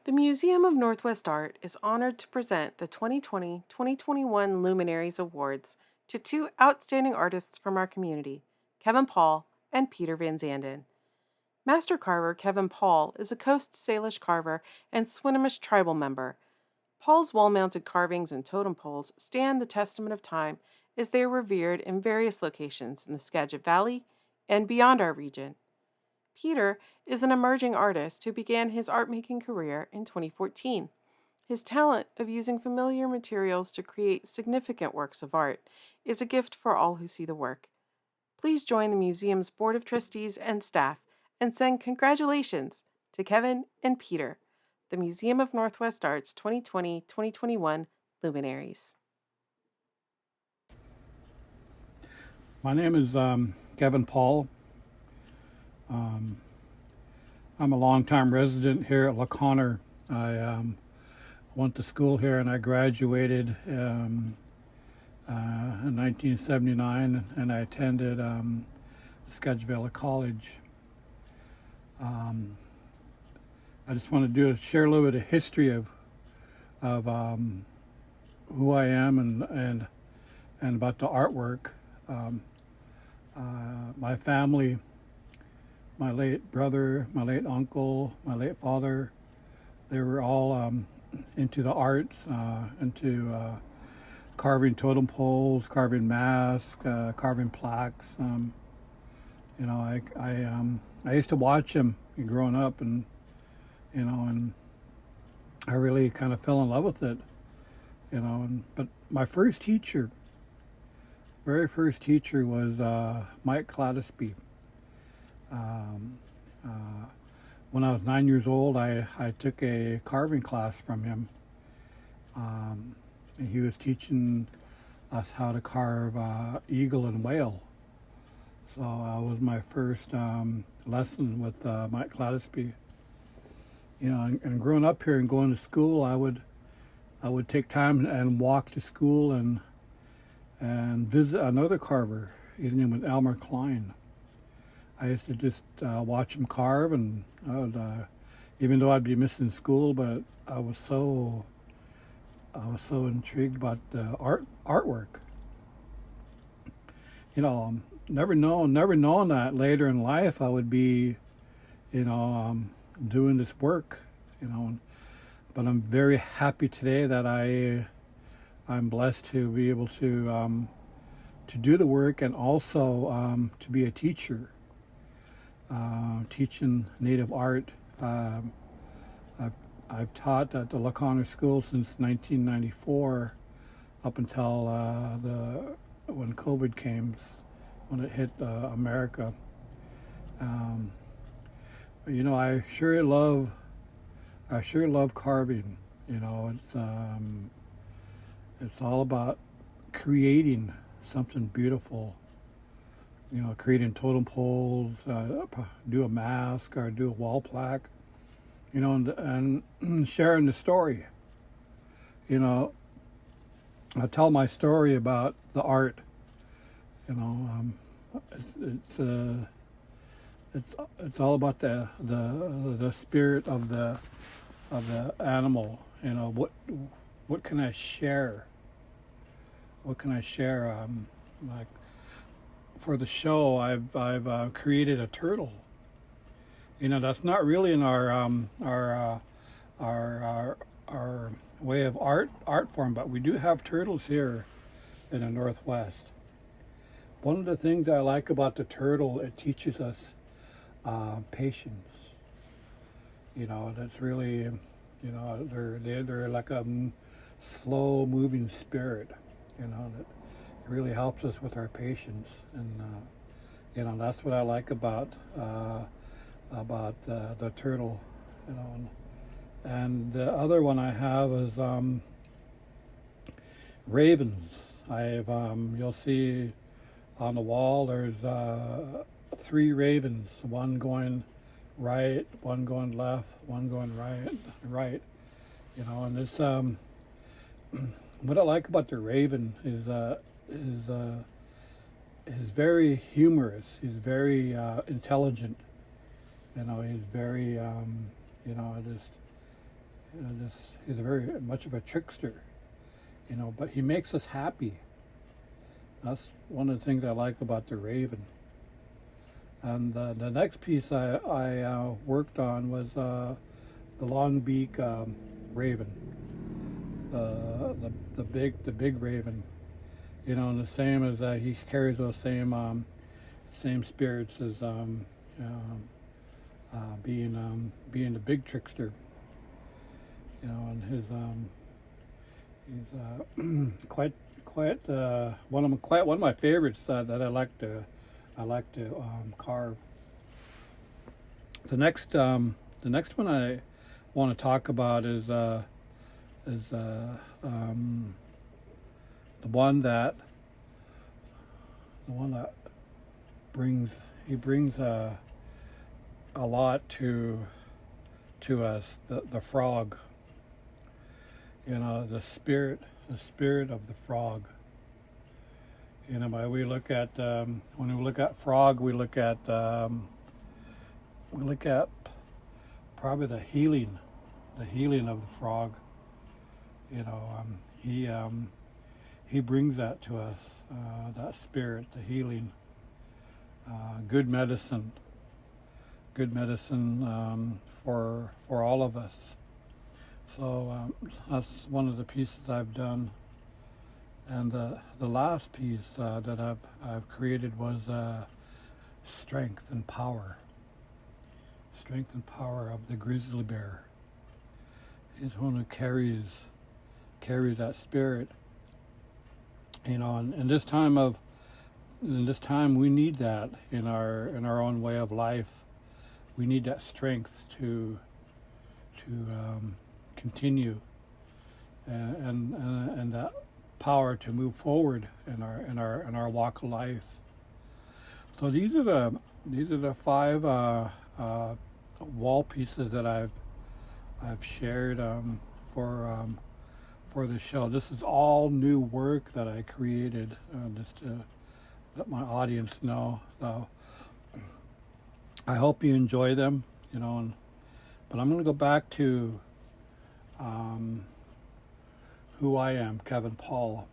The Museum of Northwest Art is honored to present the 2020-2021 Luminaries Awards to two outstanding artists from our community, Kevin Paul and Pieter VanZanden. Master carver Kevin Paul is a Coast Salish carver and Swinomish tribal member. Paul's wall-mounted carvings and totem poles stand the testament of time as they are revered in various locations in the Skagit Valley and beyond our region. Pieter is an emerging artist who began his art-making career in 2014. His talent of using familiar materials to create significant works of art is a gift for all who see the work. Please join the museum's Board of Trustees and staff and send congratulations to Kevin and Pieter, the Museum of Northwest Art's 2020-2021 Luminaries. My name is Kevin Paul. I'm a longtime resident here at LaConner. I went to school here and I graduated in 1979, and I attended Skagit Valley College. I just want to share a little bit of history of who I am and about the artwork. My family, my late brother, my late uncle, my late father, they were all into the arts, into carving totem poles, carving masks, carving plaques. I used to watch them growing up, and I really kind of fell in love with it, but my very first teacher was Mike Clattisby. When I was 9 years old, I took a carving class from him. And he was teaching us how to carve eagle and whale. So that was my first lesson with Mike Clattisby. And growing up here and going to school, I would take time and walk to school and visit another carver. His name was Elmer Klein. I used to just watch him carve, and I would, even though I'd be missing school, but I was so intrigued about the artwork. Never known that later in life I would be, doing this work, But I'm very happy today that I'm blessed to be able to do the work, and also to be a teacher. Teaching Native art. I've taught at the LaConner School since 1994, up until when COVID came, when it hit America. I sure love carving. It's all about creating something beautiful. Creating totem poles, do a mask or do a wall plaque, and sharing the story. I tell my story about the art. It's all about the spirit of the animal. What can I share? What can I share? Like, for the show, I've created a turtle. That's not really in our way of art form, but we do have turtles here in the Northwest. One of the things I like about the turtle, it teaches us patience. That's really, they're like a slow moving spirit. That really helps us with our patience, and that's what I like about the turtle, And the other one I have is ravens. You'll see on the wall there's 3 ravens, one going right, one going left, one going right. And it's what I like about the raven is very humorous. He's very intelligent. He's very, He's a very much of a trickster, but he makes us happy. That's one of the things I like about the raven. And the next piece I worked on was the long beak raven, the big raven. And the same as he carries those same spirits as being the big trickster. And he's quite one of my favorites that I like to carve. The next one I want to talk about is the one that brings a lot to us, the frog. The spirit of the frog. We look at when we look at frog, we look at probably the healing of the frog. He brings that to us, that spirit, the healing, good medicine for all of us. So that's one of the pieces I've done. And the last piece that I've created was strength and power. Strength and power of the grizzly bear. He's one who carries that spirit. And in this time we need that in our own way of life. We need that strength to continue and that power to move forward in our walk of life. So these are the 5 wall pieces that I've shared for the show. This is all new work that I created, just to let my audience know. So I hope you enjoy them, but I'm going to go back to who I am, Kevin Paul.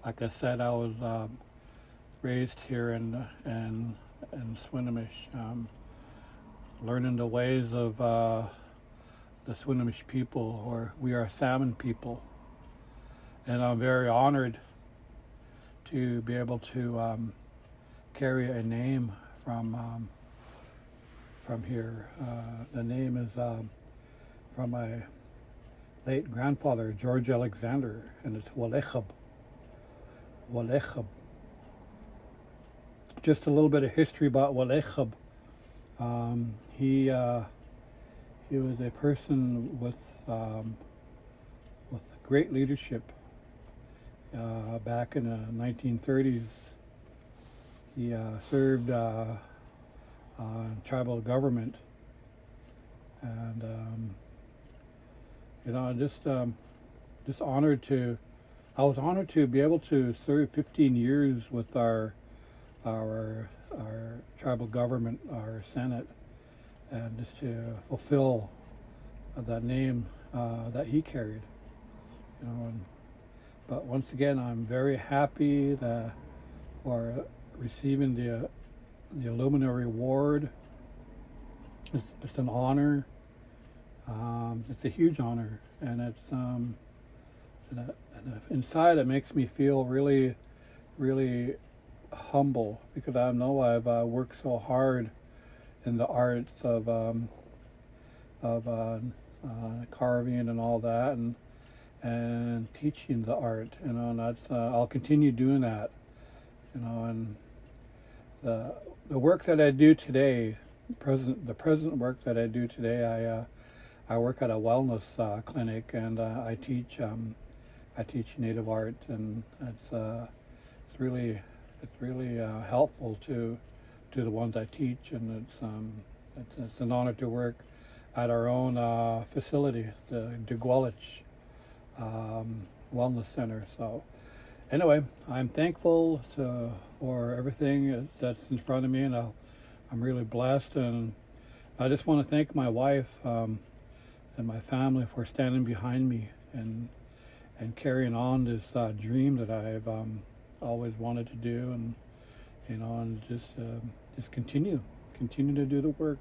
Like I said, I was raised here in Swinomish, learning the ways of the Swinomish people, or we are Salmon people, and I'm very honored to be able to carry a name from here. The name is from my late grandfather, George Alexander, and it's Walechab. Just a little bit of history about Walechab. He was a person with great leadership. Back in the 1930s, he served tribal government, and just honored to. I was honored to be able to serve 15 years with our tribal government, our Senate, and just to fulfill that name that he carried. But once again, I'm very happy for receiving the Luminary Award. It's an honor. It's a huge honor, and inside it makes me feel really, really humble, because I know I've worked so hard in the arts of carving and all that, and teaching the art, and that's I'll continue doing that, and the work that I do today, the present work that I do today, I work at a wellness clinic, and I teach native art, and it's really helpful to the ones I teach, and it's an honor to work at our own facility, the Gwellich Wellness Center. So anyway, I'm thankful for everything that's in front of me, and I'm really blessed, and I just want to thank my wife, and my family for standing behind me and carrying on this dream that I've always wanted to do, and and just continue to do the work.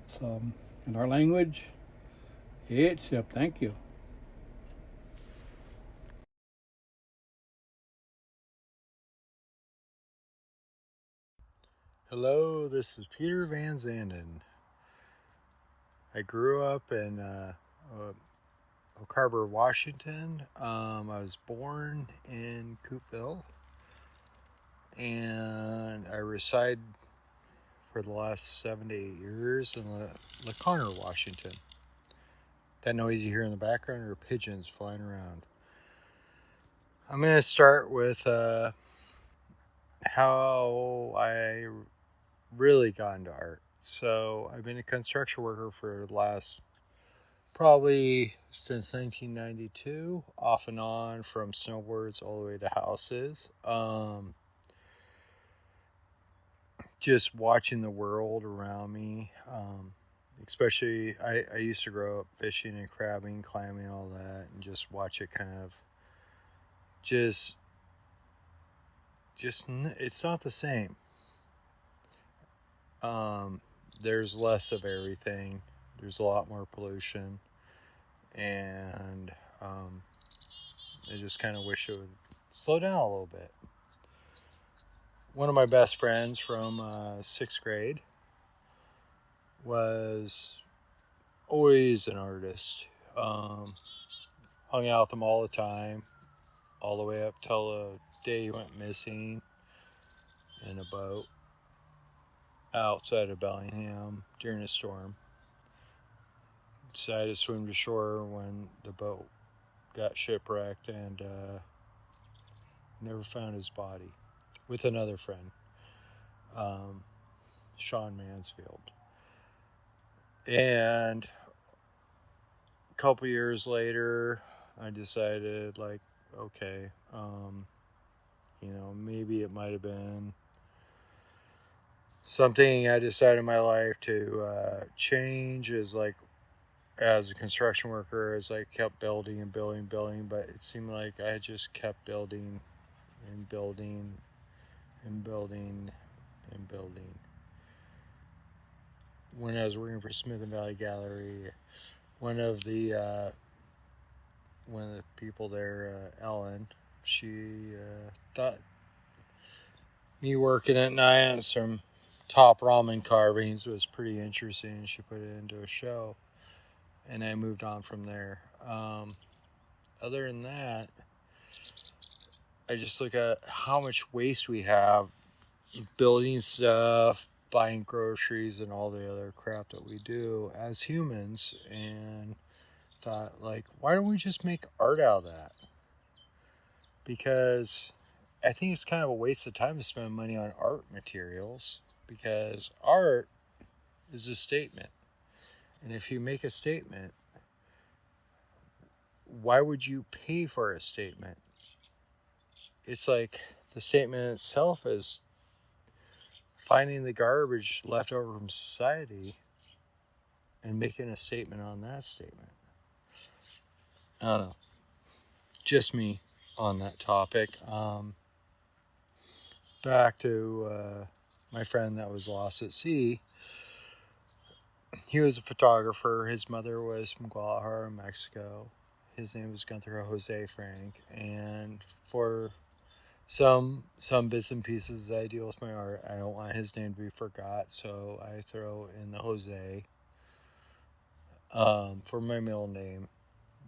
So, in our language, it's yep. Thank you. Hello, this is Pieter VanZanden. I grew up in Oak Harbor, Washington. I was born in Coopville, and I reside for the last 7 to 8 years in LaConner, Washington. That noise you hear in the background are pigeons flying around. I'm going to start with how I really got into art. So I've been a construction worker for the last probably since 1992, off and on, from snowboards all the way to houses. Just watching the world around me. Especially, I used to grow up fishing and crabbing, climbing, all that, and just watch it kind of just it's not the same. There's less of everything. There's a lot more pollution, and I just kind of wish it would slow down a little bit. One of my best friends from sixth grade was always an artist. Hung out with him all the time, all the way up till the day he went missing in a boat outside of Bellingham during a storm. Decided to swim to shore when the boat got shipwrecked, and never found his body, with another friend, Sean Mansfield. And a couple years later, I decided, like, okay, maybe it might have been something I decided in my life to change. Is like, as a construction worker, as I kept building and building, but it seemed like I just kept building and building and building and building. When I was working for Smith and Valley Gallery, one of the people there, Ellen, she thought me working at night on some top ramen carvings was pretty interesting. She put it into a show, and I moved on from there. Other than that, I just look at how much waste we have building stuff, buying groceries, and all the other crap that we do as humans, and thought, like, why don't we just make art out of that? Because I think it's kind of a waste of time to spend money on art materials, because art is a statement. And if you make a statement, why would you pay for a statement? It's like the statement itself is finding the garbage left over from society and making a statement on that statement. I don't know. Just me on that topic. Back to my friend that was lost at sea. He was a photographer. His mother was from Guadalajara, Mexico. His name was Gunther Jose Frank. And for some bits and pieces that I deal with my art, I don't want his name to be forgot, so I throw in the Jose for my middle name,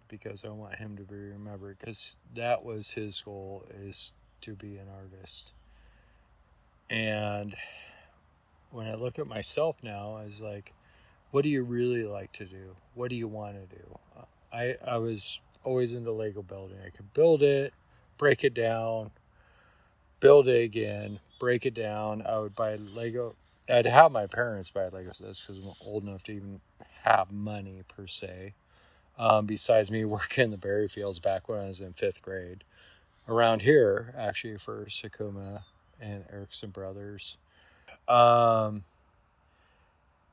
because I want him to be remembered, because that was his goal, is to be an artist. And when I look at myself now, I was like, what do you really like to do? What do you want to do? I was always into Lego building. I could build it, break it down, build it again, break it down. I would buy Lego. I'd have my parents buy Lego sets because I'm old enough to even have money, per se. Besides me working in the berry fields back when I was in 5th grade. Around here, actually, for Sakuma and Erickson Brothers.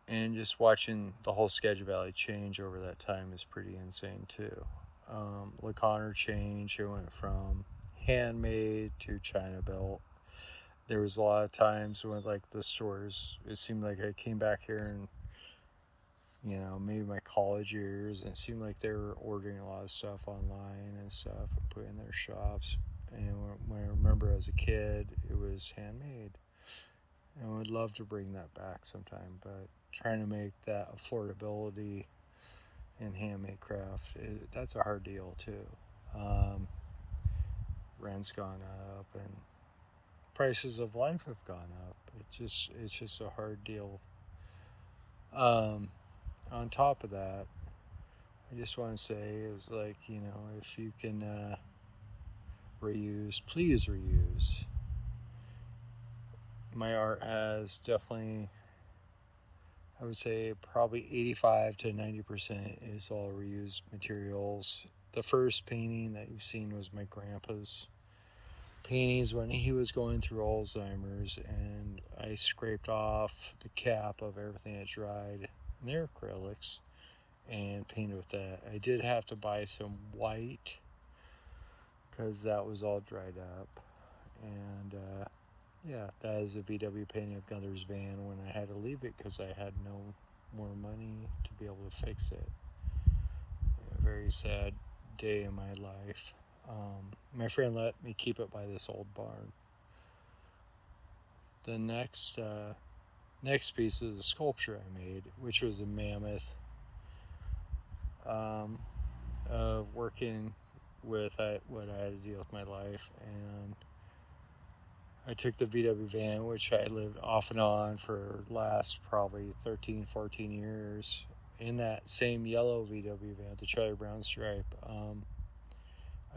And just watching the whole Skagit Valley change over that time is pretty insane too. LaConner change, it went from handmade to China built. There was a lot of times when like the stores, it seemed like I came back here and, you know, maybe my college years, and it seemed like they were ordering a lot of stuff online and stuff and putting in their shops. And when I remember as a kid, it was handmade. And I would love to bring that back sometime, but trying to make that affordability in handmade craft, that's a hard deal too. Rent's gone up and prices of life have gone up. It's just a hard deal. On top of that, I just want to say is like, you know, if you can reuse, please reuse. My art has definitely, I would say probably 85 to 90% is all reused materials. The first painting that you've seen was my grandpa's paintings when he was going through Alzheimer's, and I scraped off the cap of everything that dried, and they're acrylics, and painted with that. I did have to buy some white because that was all dried up. And yeah, that is a VW painting of Gunther's van when I had to leave it because I had no more money to be able to fix it. A very sad day in my life. My friend let me keep it by this old barn. The next piece is a sculpture I made, which was a mammoth of working with what I had to deal with my life. And I took the VW van, which I lived off and on for last probably 13, 14 years. In that same yellow VW van, the Charlie Brown stripe,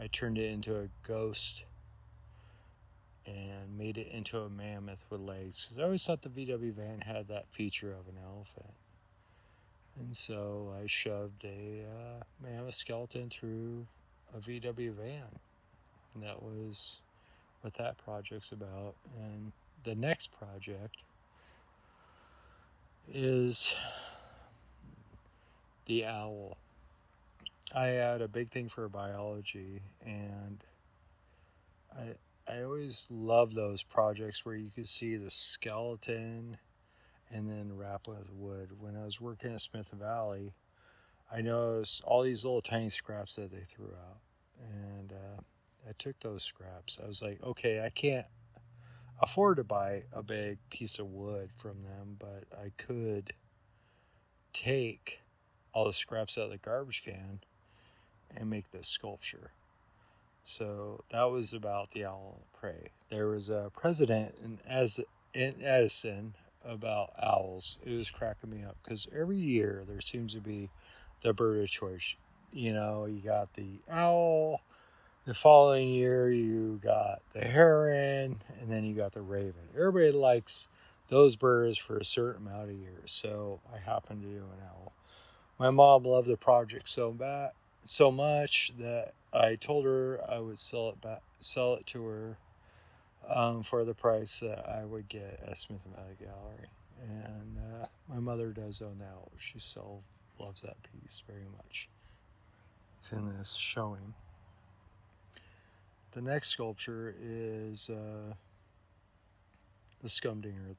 I turned it into a ghost and made it into a mammoth with legs. Because I always thought the VW van had that feature of an elephant. And so I shoved a mammoth skeleton through a VW van. And that was what that project's about. And the next project is the owl. I had a big thing for biology, and I always love those projects where you could see the skeleton and then wrap with wood. When I was working at Smith Valley, I noticed all these little tiny scraps that they threw out, and I took those scraps. I was like, okay, I can't afford to buy a big piece of wood from them, but I could take all the scraps out of the garbage can and make this sculpture. So that was about the owl of prey. There was a president in Edison about owls. It was cracking me up because every year there seems to be the bird of choice. You know, you got the owl. The following year you got the heron, and then you got the raven. Everybody likes those birds for a certain amount of years. So I happened to do an owl. My mom loved the project so much that I told her I would sell it to her for the price that I would get at Smith Valley Gallery. And my mother does own that. She still loves that piece very much. It's in this showing. The next sculpture is the Scumdinger,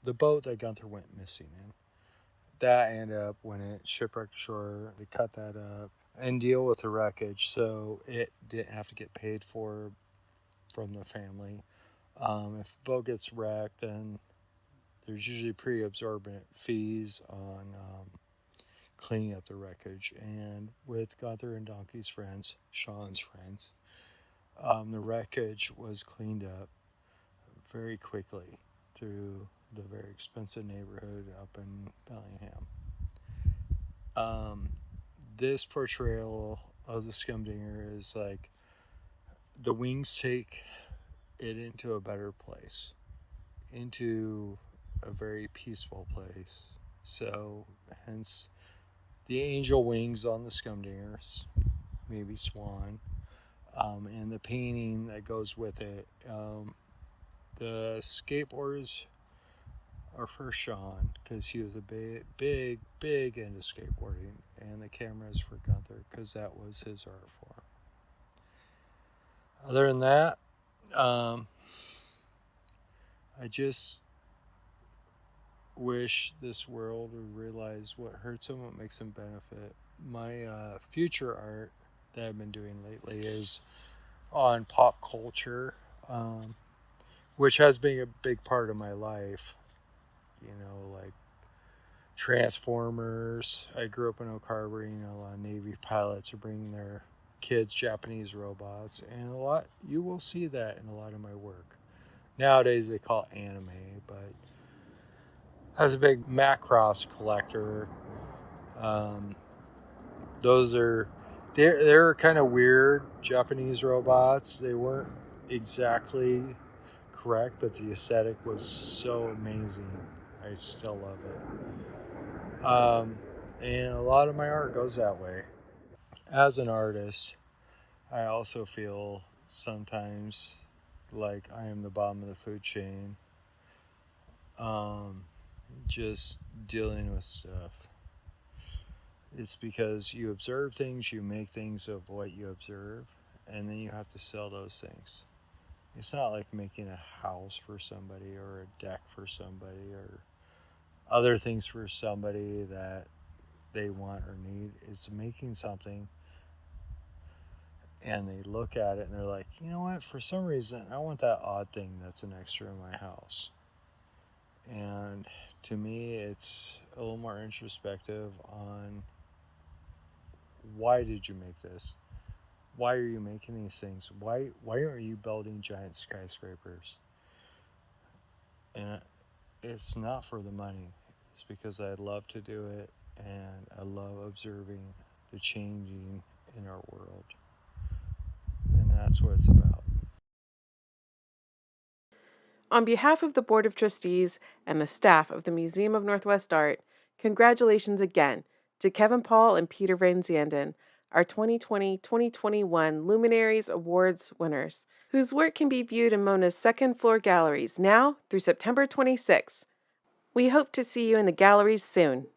the boat that Gunther went missing in. That ended up when it shipwrecked ashore. They cut that up and deal with the wreckage, so it didn't have to get paid for from the family. If the boat gets wrecked, then there's usually pretty exorbitant fees on cleaning up the wreckage. And with Gunther and Donkey's friends, Sean's friends, the wreckage was cleaned up very quickly through the very expensive neighborhood up in Bellingham. This portrayal of the Scumdinger is like the wings take it into a better place, into a very peaceful place. So hence the angel wings on the Scumdingers, maybe swan, and the painting that goes with it. The skateboarders or for Sean, because he was a big into skateboarding, and the cameras for Gunther, because that was his art form. Other than that, I just wish this world would realize what hurts them, what makes them benefit. My future art that I've been doing lately is on pop culture, which has been a big part of my life. You know, like Transformers. I grew up in Oak Harbor. You know, a lot of Navy pilots are bringing their kids Japanese robots, and a lot you will see that in a lot of my work. Nowadays they call it anime, but I was a big Macross collector. Those are they're kind of weird Japanese robots. They weren't exactly correct, but the aesthetic was so amazing. I still love it. And a lot of my art goes that way. As an artist, I also feel sometimes like I am the bottom of the food chain. Just dealing with stuff. It's because you observe things, you make things of what you observe, and then you have to sell those things. It's not like making a house for somebody or a deck for somebody or other things for somebody that they want or need. It's making something and they look at it and they're like, you know what, for some reason I want that odd thing that's an extra in my house. And to me, it's a little more introspective on why did you make this? Why are you making these things? Why aren't you building giant skyscrapers? And it's not for the money. It's because I love to do it and I love observing the changing in our world. And that's what it's about. On behalf of the Board of Trustees and the staff of the Museum of Northwest Art, congratulations again to Kevin Paul and Pieter VanZanden, our 2020-2021 Luminaries Awards winners, whose work can be viewed in Mona's second floor galleries now through September 26. We hope to see you in the galleries soon.